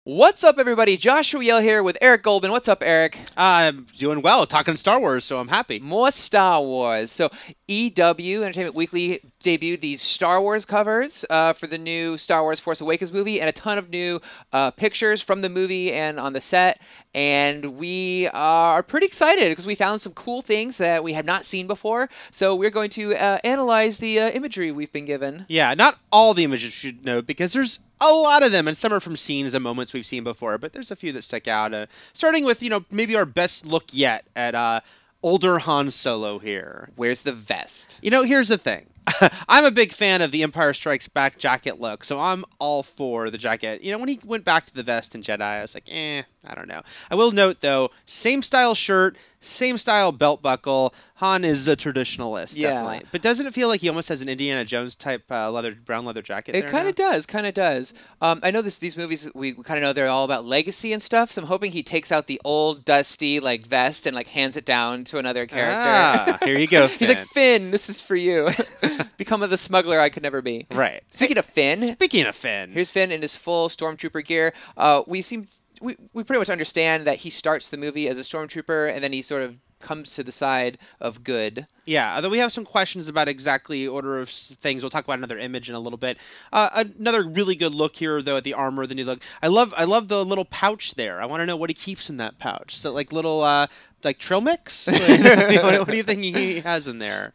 What's up, everybody? Joshua Yell here with Eric Goldman. What's up, Eric? I'm doing well, talking Star Wars, so I'm happy. More Star Wars. So, EW, Entertainment Weekly, debuted these Star Wars covers for the new Star Wars Force Awakens movie and a ton of new pictures from the movie and on the set. And we are pretty excited because we found some cool things that we had not seen before. So, we're going to analyze the imagery we've been given. Yeah, not all the images you should know, because there's a lot of them, and some are from scenes and moments we've seen before, but there's a few that stick out. Starting with, maybe our best look yet at older Han Solo here. Where's the vest? Here's the thing. I'm a big fan of the Empire Strikes Back jacket look, so I'm all for the jacket. When he went back to the vest in Jedi, I was like, I don't know. I will note, though, same style shirt, same style belt buckle. Han is a traditionalist, definitely. But doesn't it feel like he almost has an Indiana Jones type brown leather jacket? It kind of does. I know these movies, we kind of know they're all about legacy and stuff, so I'm hoping he takes out the old, dusty, vest and, hands it down to another character. Ah, here you go, Finn. He's like, Finn, this is for you. Become the smuggler I could never be. Right. Speaking of Finn. Here's Finn in his full Stormtrooper gear. We pretty much understand that he starts the movie as a Stormtrooper, and then he sort of comes to the side of good. Yeah, although we have some questions about exactly order of things. We'll talk about another image in a little bit. Another really good look here, though, at the armor, the new look. I love the little pouch there. I want to know what he keeps in that pouch. So, little trail mix? What do you think he has in there?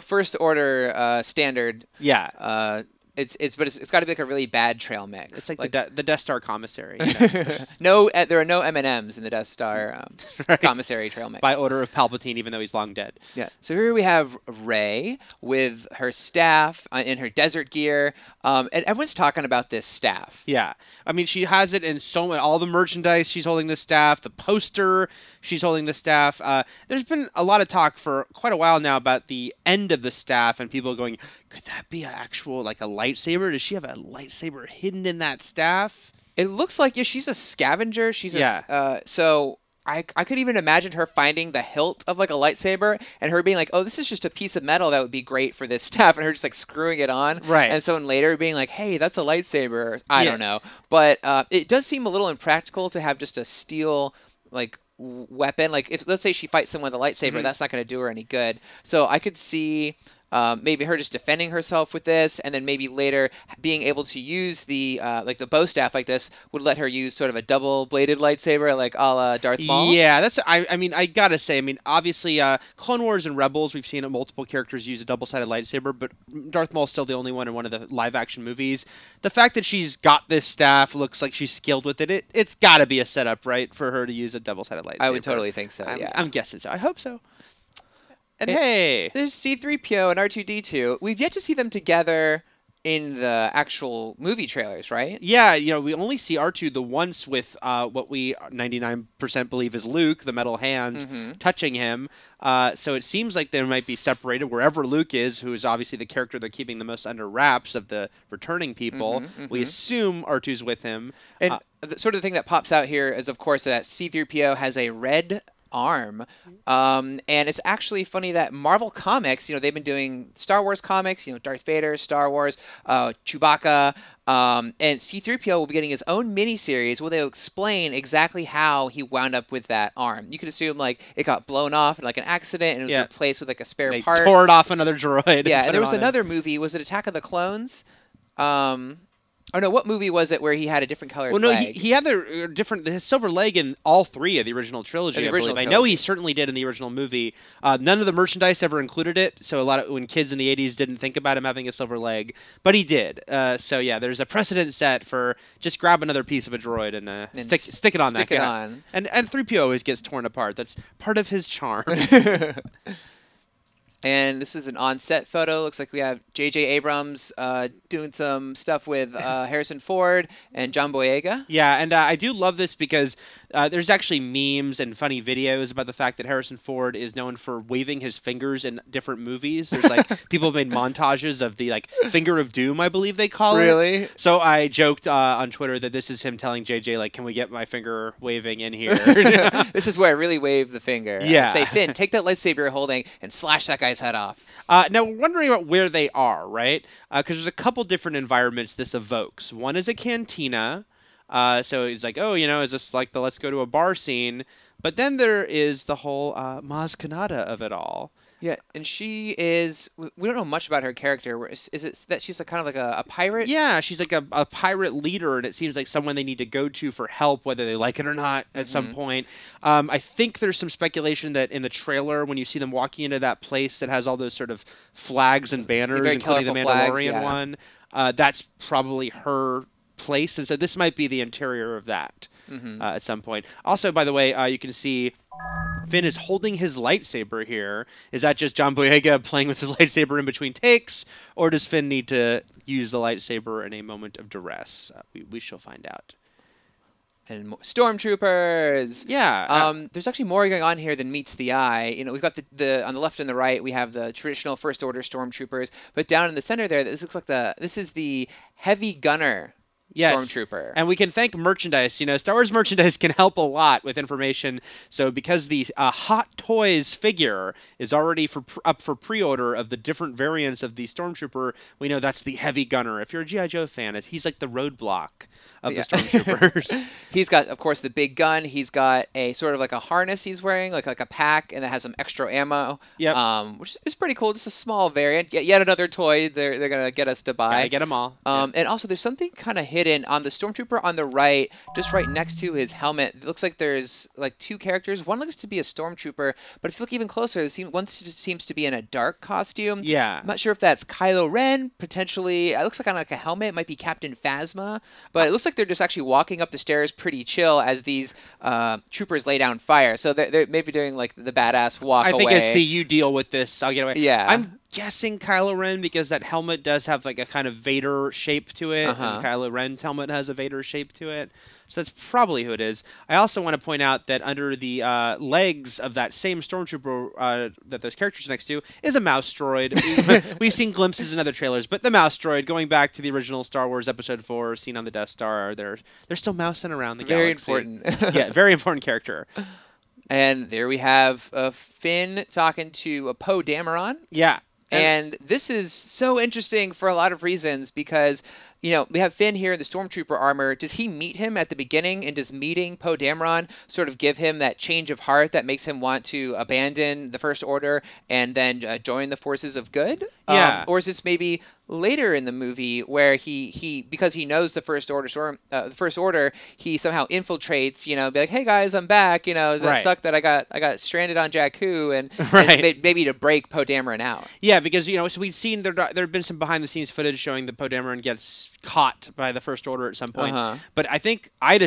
First Order standard. Yeah. It's got to be a really bad trail mix. It's like the Death Star commissary. No, there are no M&Ms in the Death Star right. commissary trail mix. By order of Palpatine, even though he's long dead. Yeah. So here we have Rey with her staff in her desert gear, and everyone's talking about this staff. Yeah. I mean, she has it in all the merchandise. She's holding the staff. The poster, she's holding the staff. There's been a lot of talk for quite a while now about the end of the staff and people going, could that be a lightsaber? Does she have a lightsaber hidden in that staff? It looks like she's a scavenger. So I could even imagine her finding the hilt of a lightsaber and her being like, oh, this is just a piece of metal that would be great for this staff, and her just screwing it on. Right. And someone later being like, hey, that's a lightsaber. I don't know. But it does seem a little impractical to have just a steel weapon. If let's say she fights someone with a lightsaber, that's not going to do her any good. So I could see maybe her just defending herself with this, and then maybe later being able to use the bow staff like this would let her use sort of a double-bladed lightsaber, a la Darth Maul. Yeah, I gotta say, obviously, Clone Wars and Rebels, we've seen multiple characters use a double-sided lightsaber, but Darth Maul's still the only one in one of the live-action movies. The fact that she's got this staff, looks like she's skilled with it, it's gotta be a setup, right, for her to use a double-sided lightsaber. I would totally think so, yeah. I'm guessing so. I hope so. And hey, there's C-3PO and R2-D2. We've yet to see them together in the actual movie trailers, right? Yeah, we only see R2 the once with what we 99% believe is Luke, the metal hand, touching him. So it seems like they might be separated wherever Luke is, who is obviously the character they're keeping the most under wraps of the returning people. We assume R2's with him. And the thing that pops out here is, of course, that C-3PO has a red arm, and it's actually funny that Marvel Comics, they've been doing Star Wars comics, Darth Vader, Star Wars, Chewbacca, and C-3PO will be getting his own miniseries where they'll explain exactly how he wound up with that arm. You could assume it got blown off in an accident and it was replaced with a spare part. They tore it off another droid. Yeah, and there was another movie. Was it Attack of the Clones? Oh no! What movie was it where he had a different colored leg? Well, no, he had his silver leg in all three of the original trilogy. I know he certainly did in the original movie. None of the merchandise ever included it, so when kids in the '80s didn't think about him having a silver leg, but he did. So yeah, there's a precedent set for just grab another piece of a droid and stick it on that guy. And 3PO always gets torn apart. That's part of his charm. And this is an on-set photo. Looks like we have J.J. Abrams doing some stuff with Harrison Ford and John Boyega. Yeah, and I do love this because there's actually memes and funny videos about the fact that Harrison Ford is known for waving his fingers in different movies. There's people have made montages of the finger of doom, I believe they call it. Really? So I joked on Twitter that this is him telling JJ can we get my finger waving in here? This is where I really wave the finger. Yeah. Say, Finn, take that lightsaber you're holding and slash that guy's head off. Now we're wondering about where they are, right? Because there's a couple different environments this evokes. One is a cantina. So he's like, oh, is this like the let's go to a bar scene? But then there is the whole Maz Kanata of it all. Yeah, and she is. We don't know much about her character. Is it that she's kind of like a pirate? Yeah, she's like a pirate leader, and it seems like someone they need to go to for help, whether they like it or not, at some point. I think there's some speculation that in the trailer, when you see them walking into that place that has all those sort of flags and banners, including the Mandalorian one, that's probably her place, and so this might be the interior of that at some point. Also, by the way, you can see Finn is holding his lightsaber here. Is that just John Boyega playing with his lightsaber in between takes, or does Finn need to use the lightsaber in a moment of duress? We shall find out. And more Stormtroopers. Yeah. There's actually more going on here than meets the eye. We've got the on the left and the right, we have the traditional First Order Stormtroopers, but down in the center there, this looks like this is the heavy gunner. Yes. Stormtrooper. And we can thank merchandise. Star Wars merchandise can help a lot with information. So because the Hot Toys figure is already up for pre-order of the different variants of the Stormtrooper, we know that's the heavy gunner. If you're a G.I. Joe fan, he's like the roadblock of the Stormtroopers. He's got, of course, the big gun. He's got a sort of like a harness he's wearing, like a pack, and it has some extra ammo. Yep. Which is pretty cool. Just a small variant. Yet another toy they're gonna get us to buy. Gotta get them all. And also there's something kind of hidden on the Stormtrooper on the right, just right next to his helmet. It looks like there's like two characters. One looks to be a Stormtrooper, but if you look even closer, one seems to be in a dark costume. Yeah. I'm not sure if that's Kylo Ren, potentially. It looks like on like a helmet. It might be Captain Phasma, but it looks like they're just actually walking up the stairs pretty chill as these troopers lay down fire. So they're maybe doing like the badass walk away. I think it's the you deal with this, I'll get away. Yeah. I'm guessing Kylo Ren because that helmet does have like a kind of Vader shape to it, and Kylo Ren's helmet has a Vader shape to it. So that's probably who it is. I also want to point out that under the legs of that same Stormtrooper that those characters are next to is a mouse droid. We've seen glimpses in other trailers, but the mouse droid, going back to the original Star Wars Episode 4, seen on the Death Star, they're still mousing around the galaxy. Very important. Yeah, very important character. And there we have Finn talking to Poe Dameron. Yeah. And this is so interesting for a lot of reasons because, we have Finn here in the Stormtrooper armor. Does he meet him at the beginning, and does meeting Poe Dameron sort of give him that change of heart that makes him want to abandon the First Order and then join the forces of good? Yeah. Or is this maybe later in the movie where he because he knows the First Order, he somehow infiltrates, be like, hey guys, I'm back. That sucked that I got stranded on Jakku, and maybe to break Poe Dameron out. Yeah, because so we've seen there have been some behind the scenes footage showing that Poe Dameron gets caught by the First Order at some point. But I think a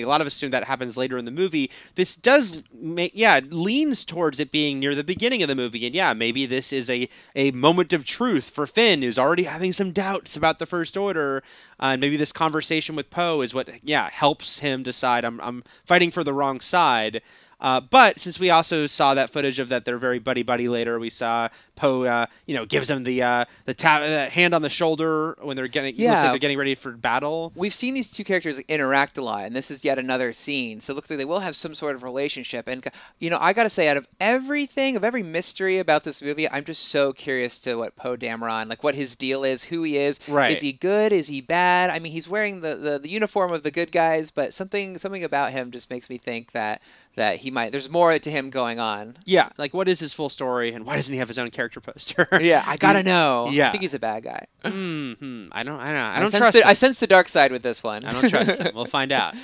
lot of us assumed that happens later in the movie. This does leans towards it being near the beginning of the movie, and maybe this is a moment of truth for Finn, who's already having some doubts about the First Order, and maybe this conversation with Poe is what helps him decide I'm fighting for the wrong side. But since we also saw that footage of that they're very buddy later, we saw Poe, gives him the hand on the shoulder when they're looks like they're getting ready for battle. We've seen these two characters interact a lot, and this is yet another scene. So it looks like they will have some sort of relationship. And I gotta say, out of every mystery about this movie, I'm just so curious to what Poe Dameron, like what his deal is, who he is. Right. Is he good? Is he bad? I mean, he's wearing the uniform of the good guys, but something about him just makes me think that he might. There's more to him going on. Yeah, like what is his full story, and why doesn't he have his own character poster? Yeah, I gotta know. Yeah, I think he's a bad guy. I don't trust him. I sense the dark side with this one. I don't trust him. We'll find out.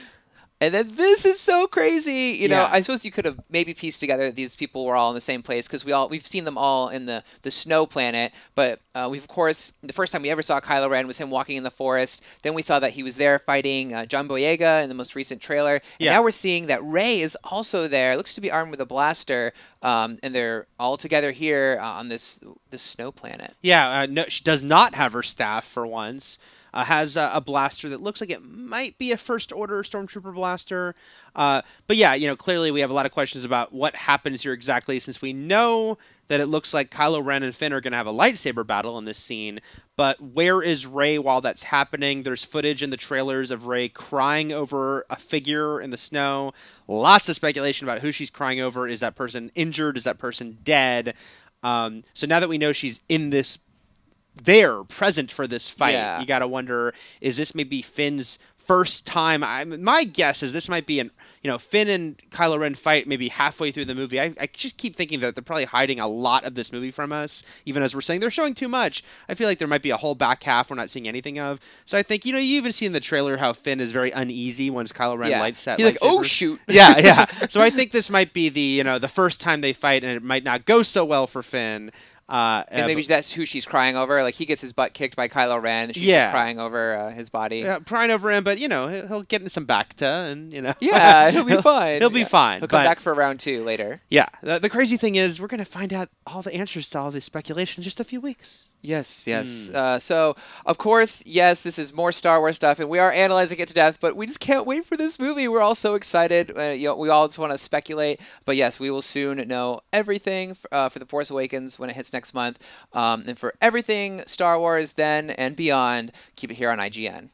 And then this is so crazy. I suppose you could have maybe pieced together that these people were all in the same place because we've seen them all in the snow planet. But we've, of course, the first time we ever saw Kylo Ren was him walking in the forest. Then we saw that he was there fighting John Boyega in the most recent trailer. And now we're seeing that Rey is also there. Looks to be armed with a blaster. And they're all together here on this snow planet. Yeah, no, she does not have her staff for once. Has a blaster that looks like it might be a First Order Stormtrooper blaster. But clearly we have a lot of questions about what happens here exactly, since we know that it looks like Kylo Ren and Finn are going to have a lightsaber battle in this scene. But where is Rey while that's happening? There's footage in the trailers of Rey crying over a figure in the snow. Lots of speculation about who she's crying over. Is that person injured? Is that person dead? So now that we know she's in this present for this fight, you gotta wonder, is this maybe Finn's first time. My guess is this might be Finn and Kylo Ren fight maybe halfway through the movie. I just keep thinking that they're probably hiding a lot of this movie from us, even as we're saying they're showing too much. I feel like there might be a whole back half we're not seeing anything of. So I think, you even see in the trailer how Finn is very uneasy once Kylo Ren lights that. He's like, oh shoot. Yeah. So I think this might be the first time they fight, and it might not go so well for Finn. And maybe that's who she's crying over. Like, he gets his butt kicked by Kylo Ren, and she's just crying over his body. Yeah, crying over him, but, he'll get into some Bacta, and, Yeah, he'll be fine. He'll be fine. He'll come back for round 2 later. Yeah. The crazy thing is, we're going to find out all the answers to all this speculation in just a few weeks. Yes. So, of course, yes, this is more Star Wars stuff, and we are analyzing it to death, but we just can't wait for this movie. We're all so excited. We all just want to speculate. But, yes, we will soon know everything for The Force Awakens when it hits next month. And for everything Star Wars then and beyond, keep it here on IGN.